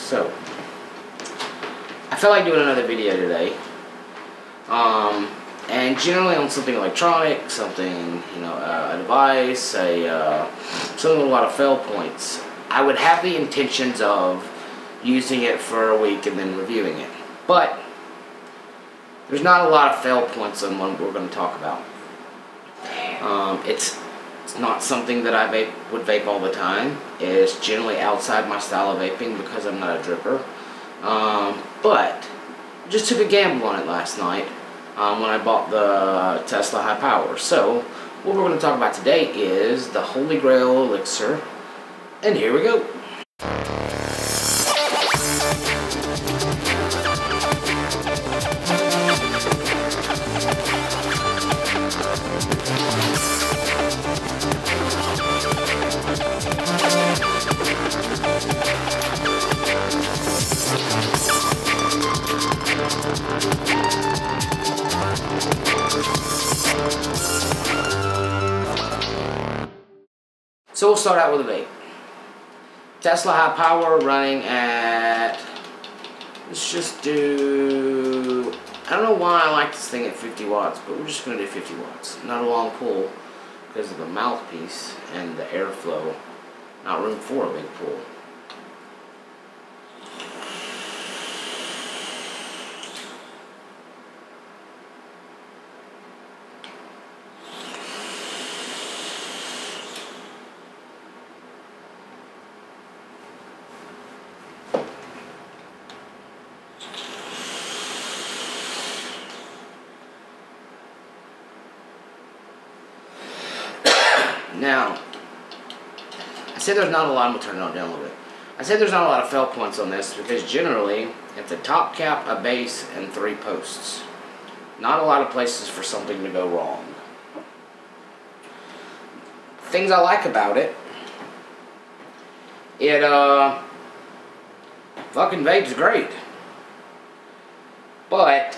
So, I felt like doing another video today. And generally on something electronic, something, you know, a device, something with a lot of fail points. I would have the intentions of using it for a week and then reviewing it. But there's not a lot of fail points on what we're going to talk about. It's not something that I would vape all the time. It's generally outside my style of vaping because I'm not a dripper. But just took a gamble on it last night when I bought the Tesla High Power. So what we're going to talk about today is the Holy Grail Elixir. And here we go. So we'll start out with a vape. Tesla High Power running at, let's just do, I don't know why I like this thing at 50 watts, but we're just going to do 50 watts. Not a long pull because of the mouthpiece and the airflow. Not room for a big pull. Now, I said there's not a lot, I'm going to turn it down a little bit. I said there's not a lot of fail points on this because generally it's a top cap, a base, and 3 posts. Not a lot of places for something to go wrong. Things I like about it, fucking vapes great. But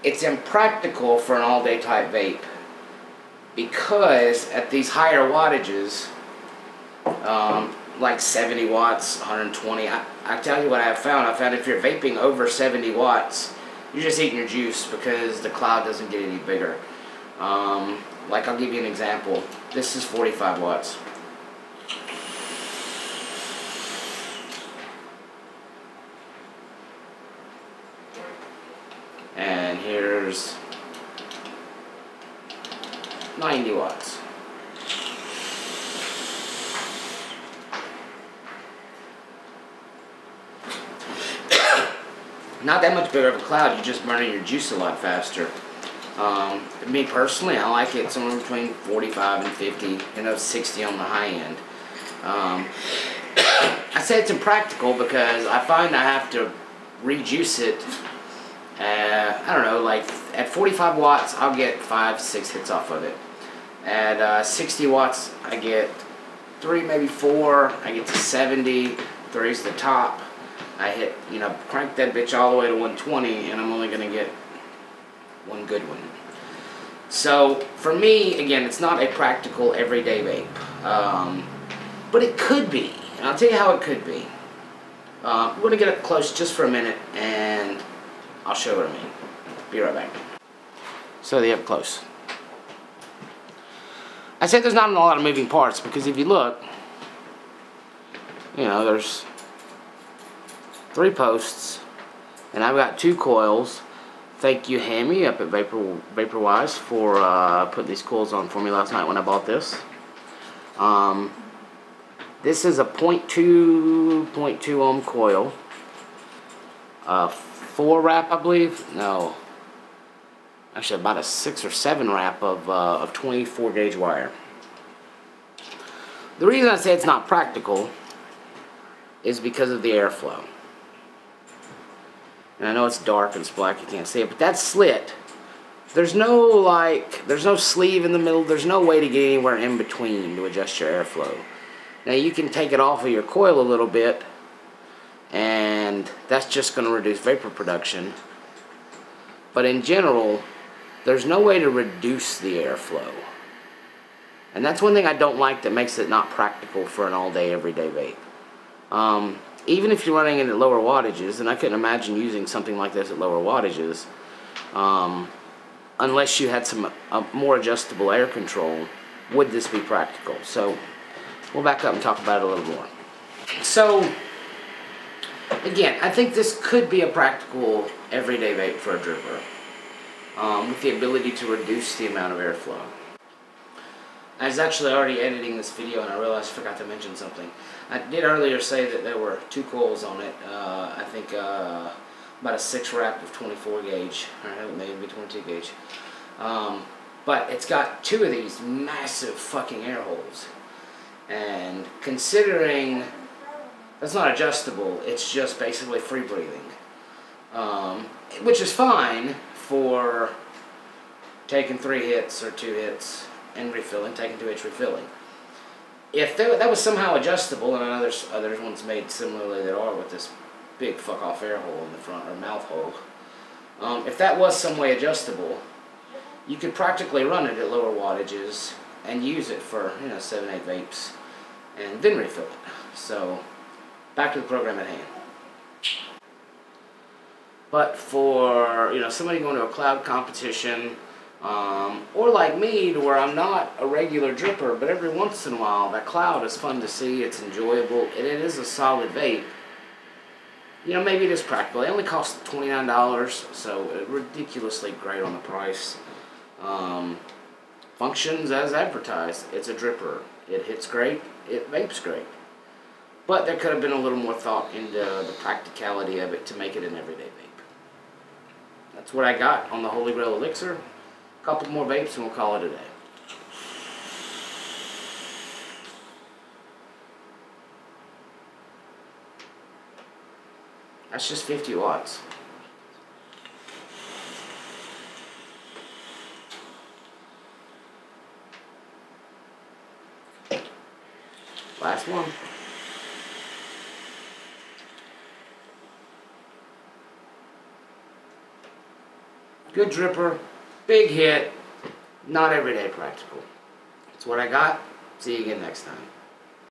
it's impractical for an all-day type vape. Because at these higher wattages, like 70 watts, 120, I tell you what I found if you're vaping over 70 watts, you're just eating your juice because the cloud doesn't get any bigger. Like I'll give you an example. This is 45 watts. And here's 90 watts. Not that much bigger of a cloud, you're just burning your juice a lot faster. Me personally, I like it somewhere between 45 and 50, 60 on the high end. I say it's impractical because I find I have to rejuice it. I don't know, like at 45 watts, I'll get 5-6 hits off of it. At 60 watts, I get 3, maybe 4. I get to 70. 3's the top. I hit, crank that bitch all the way to 120, and I'm only going to get one good one. So, for me, again, it's not a practical everyday vape. But it could be. And I'll tell you how it could be. We're going to get up close just for a minute, and I'll show what I mean. Be right back. So, the up close. I said there's not a lot of moving parts because if you look, there's 3 posts, and I've got 2 coils. Thank you, Hammy, up at Vaporwise for putting these coils on for me last night when I bought this. This is a 0.2 ohm coil. 4 wrap, I believe. No. Actually, about a 6 or 7 wrap of 24 gauge wire. The reason I say it's not practical is because of the airflow. And I know it's dark and it's black, you can't see it, but that slit, there's no sleeve in the middle, there's no way to get anywhere in between to adjust your airflow. Now you can take it off of your coil a little bit, and that's just going to reduce vapor production. But in general, there's no way to reduce the airflow. And that's one thing I don't like that makes it not practical for an all-day, everyday vape. even if you're running it at lower wattages, and I couldn't imagine using something like this at lower wattages, unless you had some more adjustable air control, would this be practical? So we'll back up and talk about it a little more. So again, I think this could be a practical everyday vape for a dripper, with the ability to reduce the amount of airflow. I was actually already editing this video and I realized I forgot to mention something. I did earlier say that there were 2 coils on it. I think about a 6 wrap of 24 gauge, or maybe 22 gauge. But it's got 2 of these massive fucking air holes. And considering that's not adjustable, it's just basically free breathing. Which is fine for taking 3 hits or 2 hits and refilling, taking 2 hits, refilling. If that was somehow adjustable, and I know there's other ones made similarly that are with this big fuck off air hole in the front, or mouth hole, if that was some way adjustable, you could practically run it at lower wattages and use it for 7, 8 vapes and then refill it. So back to the program at hand. But for somebody going to a cloud competition, or like me, to where I'm not a regular dripper, but every once in a while that cloud is fun to see, it's enjoyable, and it is a solid vape, maybe it is practical. It only costs $29, so ridiculously great on the price. Functions as advertised. It's a dripper. It hits great. It vapes great. But there could have been a little more thought into the practicality of it to make it an everyday vape. That's what I got on the Holy Grail Elixir. A couple more vapes and we'll call it a day. That's just 50 watts. Last one. Good dripper, big hit, not everyday practical. That's what I got. See you again next time.